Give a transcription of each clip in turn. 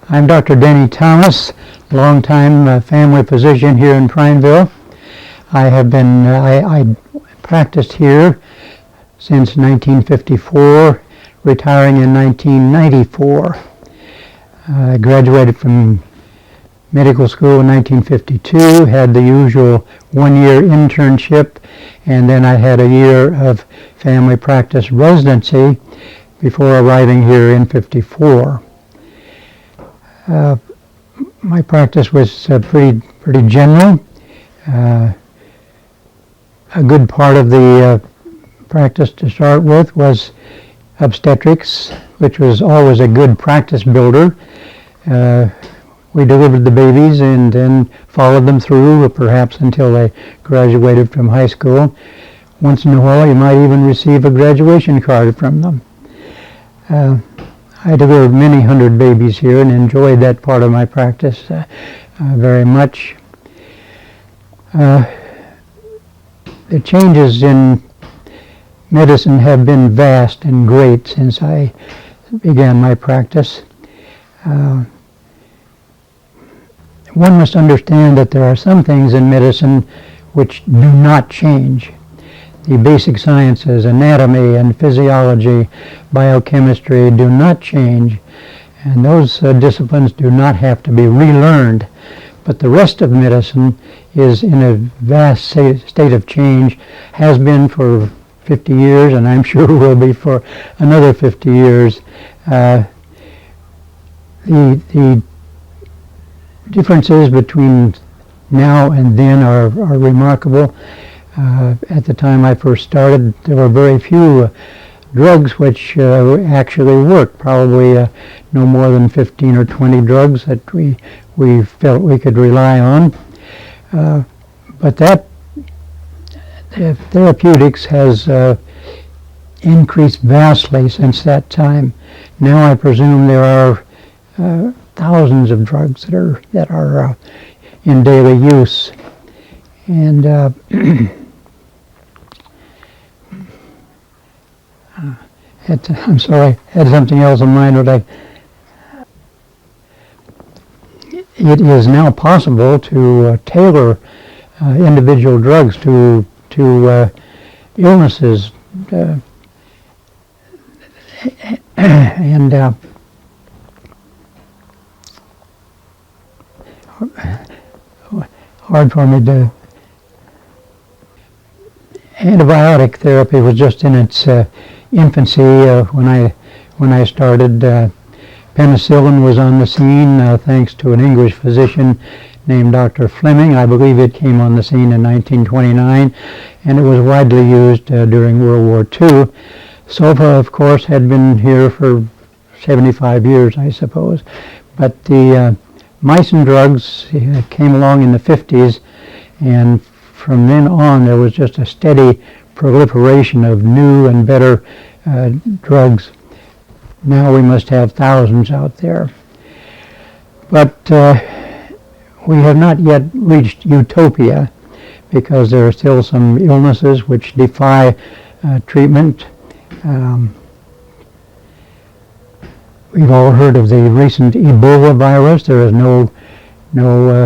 I'm Dr. Dennison Thomas, longtime family physician here in Prineville. I practiced here since 1954, retiring in 1994. I graduated from medical school in 1952, had the usual one-year internship, and then I had a year of family practice residency before arriving here in '54. My practice was pretty general. A good part of the practice to start with was obstetrics, which was always a good practice builder. We delivered the babies and then followed them through, perhaps until they graduated from high school. Once in a while, you might even receive a graduation card from them. I delivered many hundred babies here and enjoyed that part of my practice very much. The changes in medicine have been vast and great since I began my practice. One must understand that there are some things in medicine which do not change. The basic sciences, anatomy and physiology, biochemistry do not change, and those disciplines do not have to be relearned. But the rest of medicine is in a vast state of change, has been for 50 years, and I'm sure will be for another 50 years. The differences between now and then are remarkable. At the time I first started, there were very few drugs which actually worked, probably no more than 15 or 20 drugs that we felt we could rely on. But that therapeutics has increased vastly since that time. Now I presume there are thousands of drugs that are in daily use. And I'm sorry, had something else in mind. It is now possible to tailor individual drugs to illnesses, and hard for me to. Antibiotic therapy was just in its infancy when I started. Penicillin was on the scene thanks to an English physician named Dr. Fleming. I believe it came on the scene in 1929, and it was widely used during World War II. Sulfa, of course, had been here for 75 years, I suppose. But the mycin drugs came along in the 50s, and from then on there was just a steady proliferation of new and better drugs. Now we must have thousands out there. But we have not yet reached utopia, because there are still some illnesses which defy treatment. We've all heard of the recent Ebola virus. There is no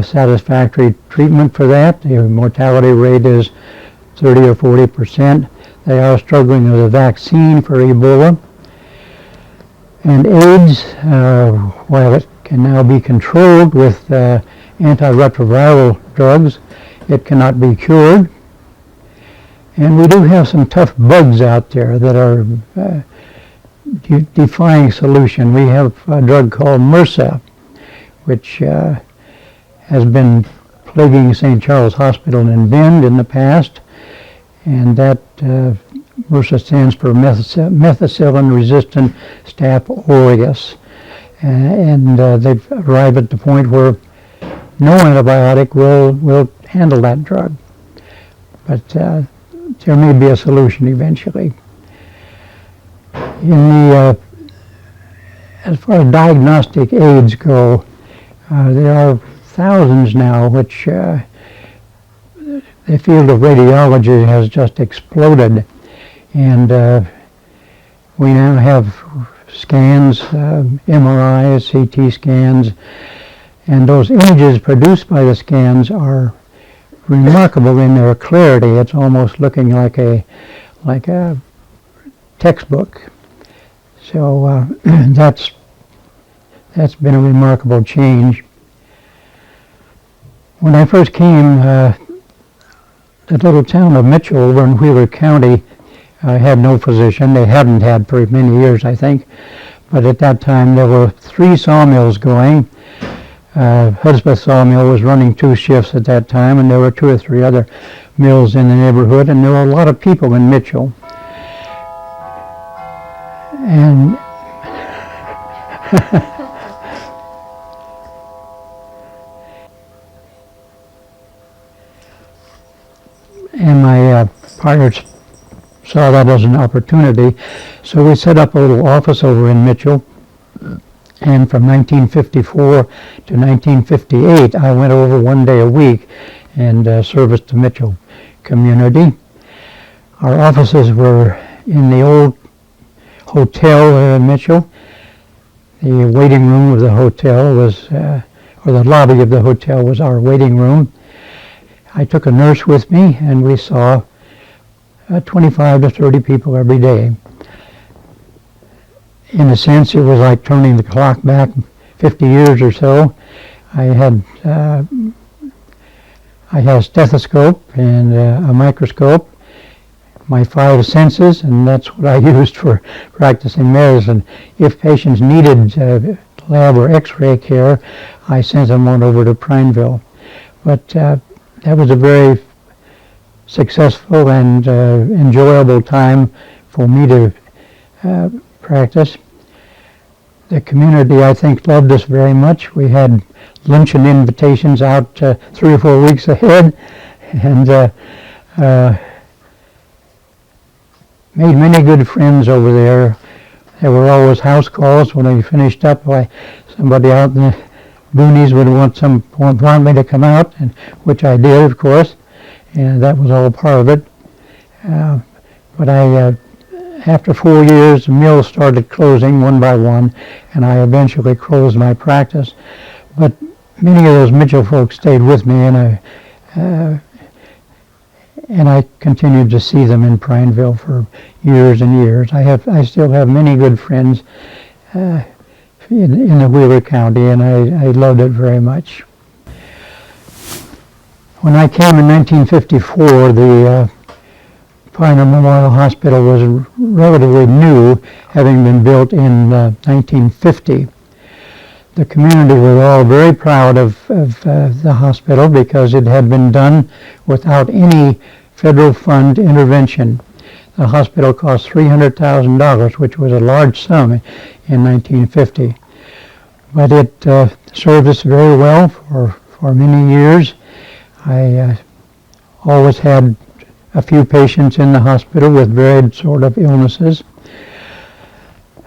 satisfactory treatment for that. The mortality rate is 30 or 40%. They are struggling with a vaccine for Ebola. And AIDS, while it can now be controlled with antiretroviral drugs, it cannot be cured. And we do have some tough bugs out there that are defying solution. We have a drug called MRSA, which has been plaguing St. Charles Hospital in Bend in the past, and that MRSA stands for methicillin-resistant Staph aureus, and they've arrived at the point where no antibiotic will handle that drug, but there may be a solution eventually. As far as diagnostic aids go, there are thousands now which the field of radiology has just exploded, and we now have scans, MRIs, CT scans, and those images produced by the scans are remarkable in their clarity. It's almost looking like a textbook. So that's been a remarkable change. When I first came, the little town of Mitchell over in Wheeler County had no physician. They hadn't had for many years, I think. But at that time, there were 3 sawmills going. Hudspeth Sawmill was running 2 shifts at that time, and there were 2 or 3 other mills in the neighborhood, and there were a lot of people in Mitchell. And and my partners saw that as an opportunity, so we set up a little office over in Mitchell. And from 1954 to 1958, I went over 1 day a week and serviced the Mitchell community. Our offices were in the old hotel in Mitchell. The waiting room of the hotel was, or the lobby of the hotel was our waiting room. I took a nurse with me, and we saw 25 to 30 people every day. In a sense, it was like turning the clock back 50 years or so. I had a stethoscope and a microscope, my 5 senses, and that's what I used for practicing medicine. If patients needed lab or x-ray care, I sent them on over to Prineville. But that was a very successful and enjoyable time for me to practice. The community, I think, loved us very much. We had luncheon invitations out 3 or 4 weeks ahead, and made many good friends over there. There were always house calls when we finished up. Somebody out in the boonies would want me to come out, and which I did, of course, and that was all part of it. But after 4 years, the mills started closing one by one, and I eventually closed my practice. But many of those Mitchell folks stayed with me, and I continued to see them in Prineville for years and years. I still have many good friends in the Wheeler County, and I loved it very much. When I came in 1954, the Pioneer Memorial Hospital was relatively new, having been built in 1950. The community was all very proud of the hospital because it had been done without any federal fund intervention. The hospital cost $300,000, which was a large sum in 1950. But it served us very well for many years. I always had a few patients in the hospital with varied sort of illnesses.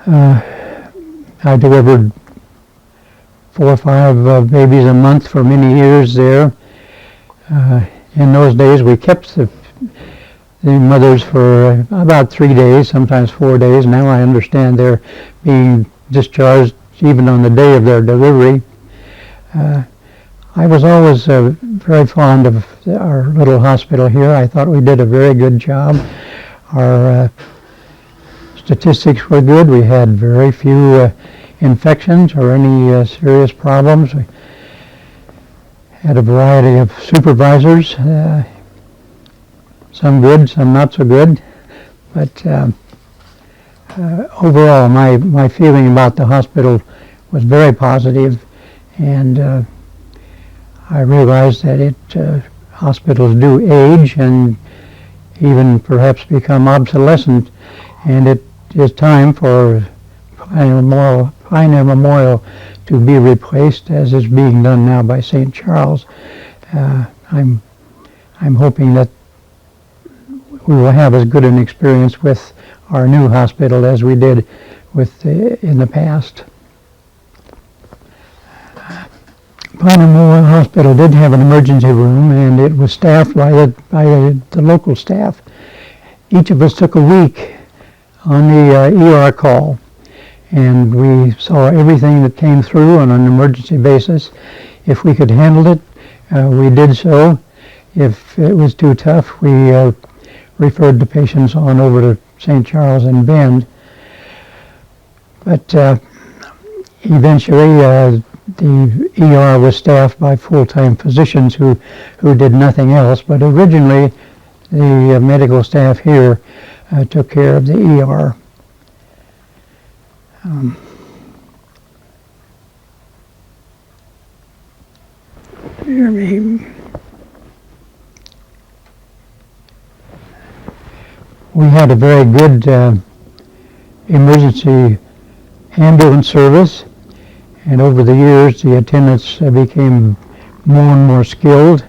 I delivered 4 or 5 babies a month for many years there. In those days, we kept the mothers for about 3 days, sometimes 4 days. Now I understand they're being discharged even on the day of their delivery. I was always very fond of our little hospital here. I thought we did a very good job. Our statistics were good. We had very few infections or any serious problems. We had a variety of supervisors, some good, some not so good. But overall, my feeling about the hospital was very positive, and I realized that hospitals do age and even perhaps become obsolescent, and it is time for Pioneer Memorial to be replaced, as is being done now by St. Charles. I'm hoping that we will have as good an experience with our new hospital as we did with in the past. Pioneer Memorial Hospital did have an emergency room, and it was staffed by the local staff. Each of us took a week on the ER call, and we saw everything that came through on an emergency basis. If we could handle it, we did so. If it was too tough, we referred the patients on over to St. Charles and Bend. But eventually, the ER was staffed by full-time physicians who did nothing else. But originally, the medical staff here took care of the ER. We had a very good emergency ambulance service, and over the years the attendants became more and more skilled.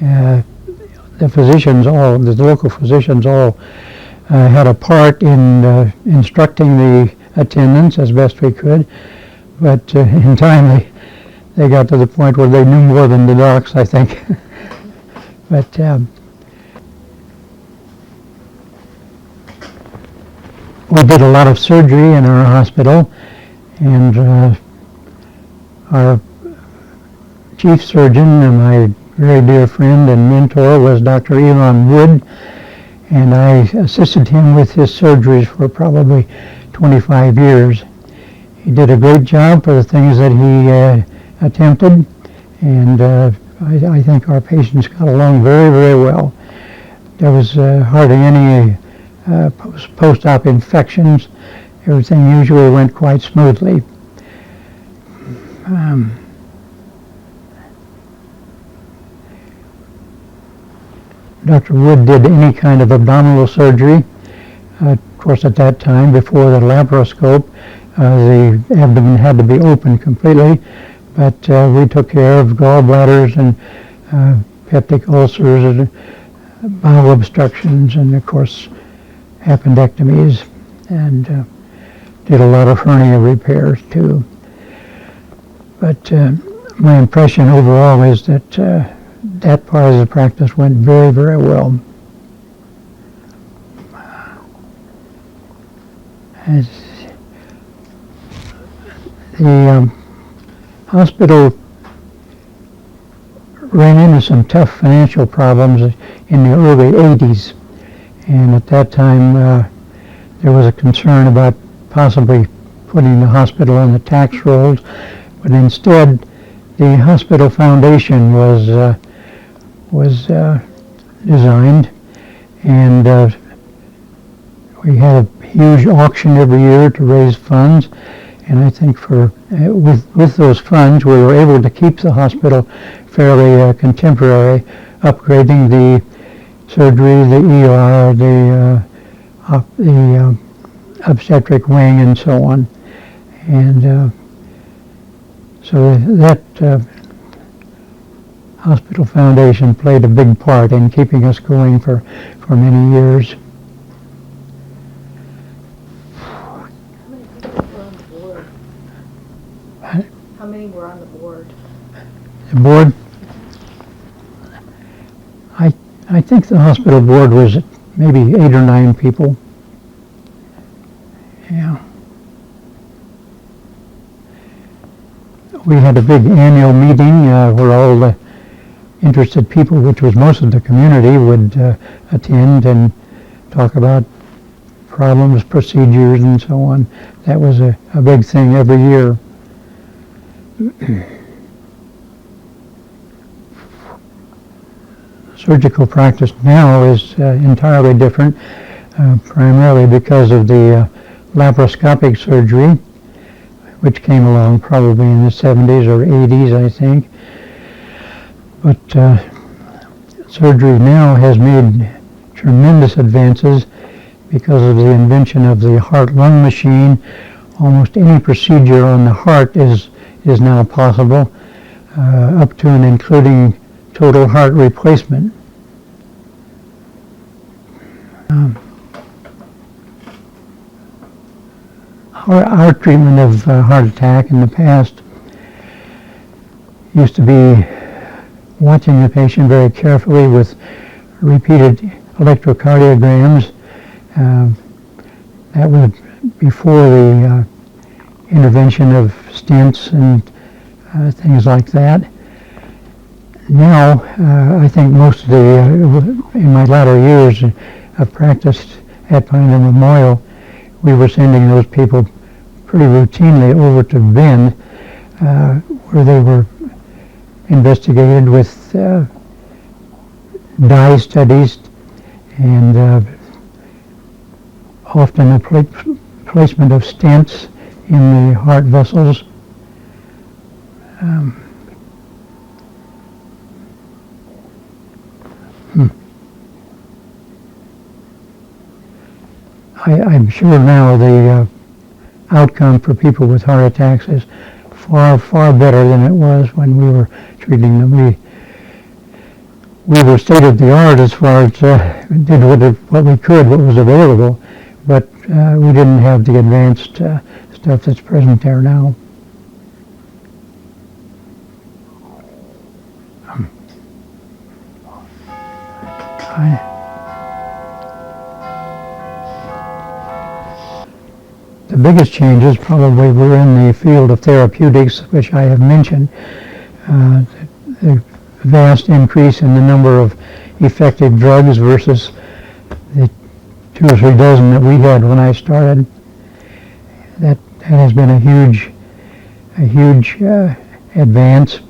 The physicians, the local physicians all had a part in instructing the attendants as best we could, but in time they got to the point where they knew more than the docs, I think. But we did a lot of surgery in our hospital, and our chief surgeon and my very dear friend and mentor was Dr. Elon Wood, and I assisted him with his surgeries for probably 25 years. He did a great job for the things that he attempted, and I think our patients got along very, very well. There was hardly any post-op infections. Everything usually went quite smoothly. Dr. Wood did any kind of abdominal surgery. Of course, at that time, before the laparoscope, the abdomen had to be open completely, but we took care of gallbladders and peptic ulcers and bowel obstructions, and of course appendectomies, and did a lot of hernia repairs too. But my impression overall is that that part of the practice went very, very well. As the hospital ran into some tough financial problems in the early 80s, and at that time there was a concern about possibly putting the hospital on the tax rolls, but instead the hospital foundation was designed, and we had a huge auction every year to raise funds, and I think with those funds we were able to keep the hospital fairly contemporary, upgrading the surgery, the ER, the obstetric wing, and so on. And so that hospital foundation played a big part in keeping us going for many years. How many were on the board? The board? I think the hospital board was maybe 8 or 9 people. Yeah. We had a big annual meeting where all the interested people, which was most of the community, would attend and talk about problems, procedures, and so on. That was a big thing every year. Surgical practice now is entirely different, primarily because of the laparoscopic surgery, which came along probably in the 70s or 80s, I think. But surgery now has made tremendous advances because of the invention of the heart-lung machine. Almost any procedure on the heart is now possible, up to and including total heart replacement. Our treatment of heart attack in the past used to be watching the patient very carefully with repeated electrocardiograms. That was before the intervention of stents and things like that. Now, I think most of in my latter years of practice at Prineville Memorial, we were sending those people pretty routinely over to Bend, where they were investigated with dye studies and often a placement of stents in the heart vessels. I'm sure now the outcome for people with heart attacks is far, far better than it was when we were treating them. We were state of the art as far as did what we could, what was available, but we didn't have the advanced stuff that's present there now. The biggest changes probably were in the field of therapeutics, which I have mentioned. The vast increase in the number of effective drugs versus the 2 or 3 dozen that we had when I started. That has been a huge advance,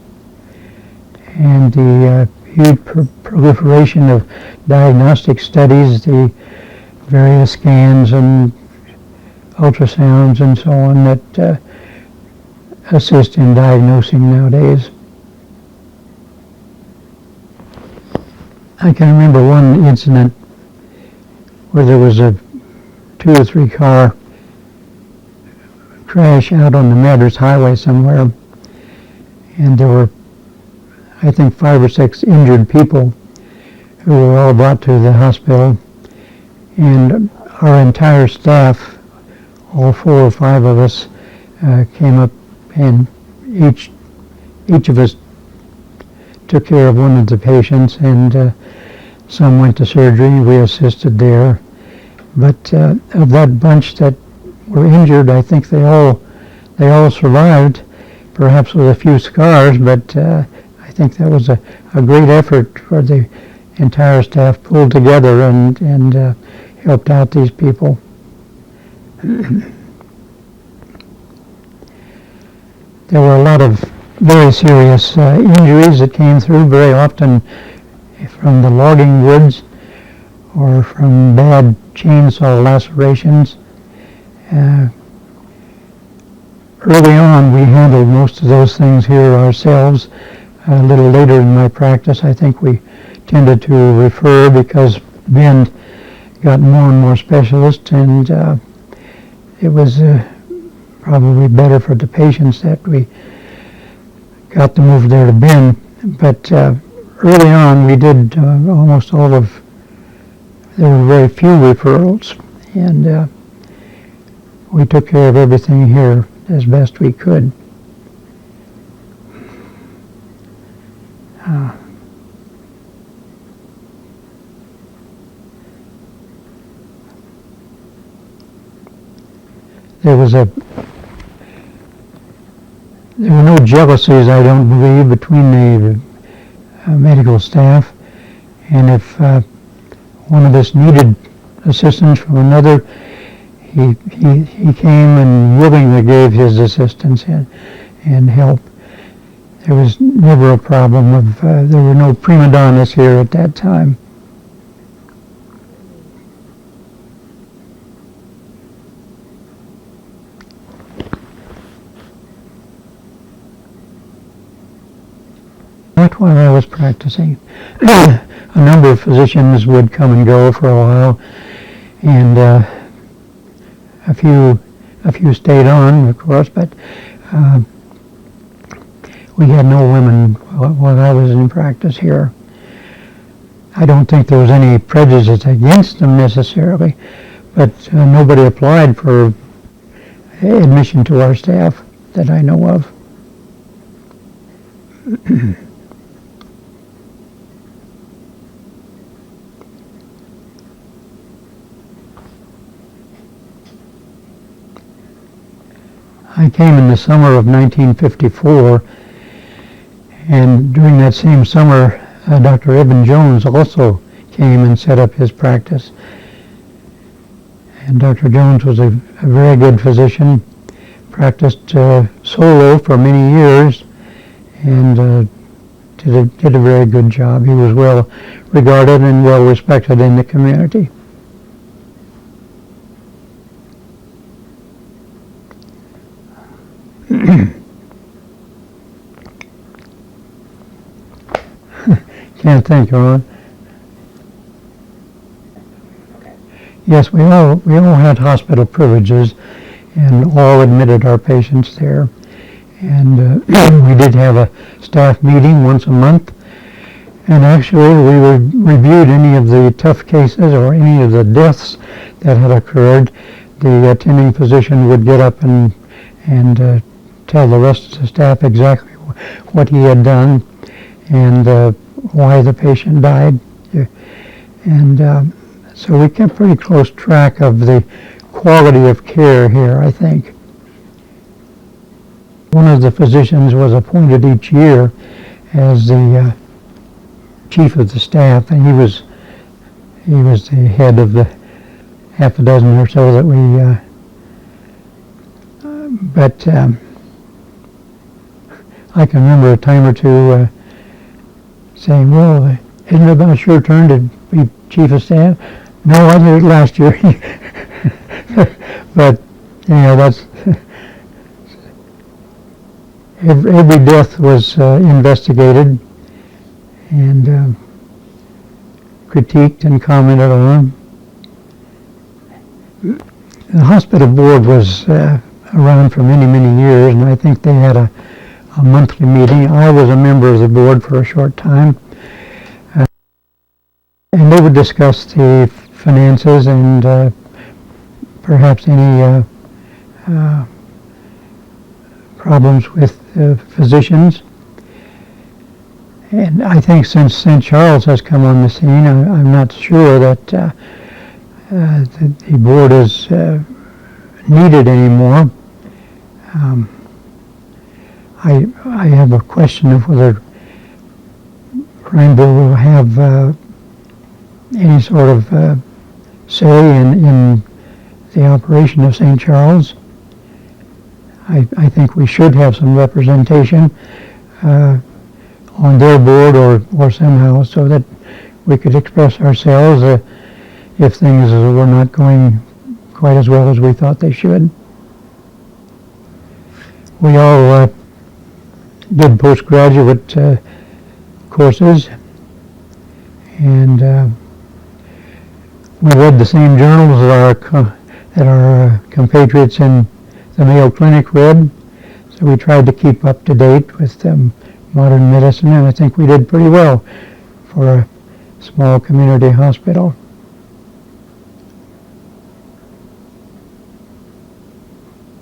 and the huge proliferation of diagnostic studies, the various scans and ultrasounds and so on that assist in diagnosing nowadays. I can remember one incident where there was a 2 or 3 car crash out on the Madras Highway somewhere, and there were, I think, 5 or 6 injured people who were all brought to the hospital, and our entire staff, all 4 or 5 of us, came up, and each of us took care of one of the patients, and some went to surgery. We assisted there, but of that bunch that were injured, I think they all survived, perhaps with a few scars, but I think that was a great effort for the entire staff pulled together and helped out these people. There were a lot of very serious injuries that came through, very often from the logging woods or from bad chainsaw lacerations. Early on, we handled most of those things here ourselves. A little later in my practice, I think we tended to refer because Bend got more and more specialists, and it was probably better for the patients that we got to move there to Bend. But early on, we did almost all of, there were very few referrals, and we took care of everything here as best we could. There were no jealousies, I don't believe, between the medical staff, and if one of us needed assistance from another, he came and willingly gave his assistance and help. There was never a problem of, there were no prima donnas here at that time. Not while I was practicing. A number of physicians would come and go for a while, and a few stayed on, of course, but we had no women while I was in practice here. I don't think there was any prejudice against them necessarily, but nobody applied for admission to our staff that I know of. I came in the summer of 1954, and during that same summer, Dr. Eben Jones also came and set up his practice. And Dr. Jones was a very good physician, practiced solo for many years, and did a very good job. He was well regarded and well respected in the community. Can't think, Ron. Yes, we all had hospital privileges, and all admitted our patients there. And we did have a staff meeting once a month, and actually we reviewed any of the tough cases or any of the deaths that had occurred. The attending physician would get up and tell the rest of the staff exactly what he had done and why the patient died. And so we kept pretty close track of the quality of care here, I think. One of the physicians was appointed each year as the chief of the staff, and he was the head of the half a dozen or so that we. But I can remember a time or two saying, "Well, isn't it about your turn to be chief of staff?" "No, I did it last year." But that's. Every death was investigated and critiqued and commented on. The hospital board was around for many, many years, and I think they had a monthly meeting. I was a member of the board for a short time. And they would discuss the finances and perhaps any problems with physicians. And I think since St. Charles has come on the scene, I'm not sure that the board is needed anymore. I have a question of whether Prineville will have any sort of say in the operation of St. Charles. I think we should have some representation on their board or somehow so that we could express ourselves if things were not going quite as well as we thought they should. We all did postgraduate courses, and we read the same journals that our compatriots in the Mayo Clinic read, so we tried to keep up to date with modern medicine, and I think we did pretty well for a small community hospital.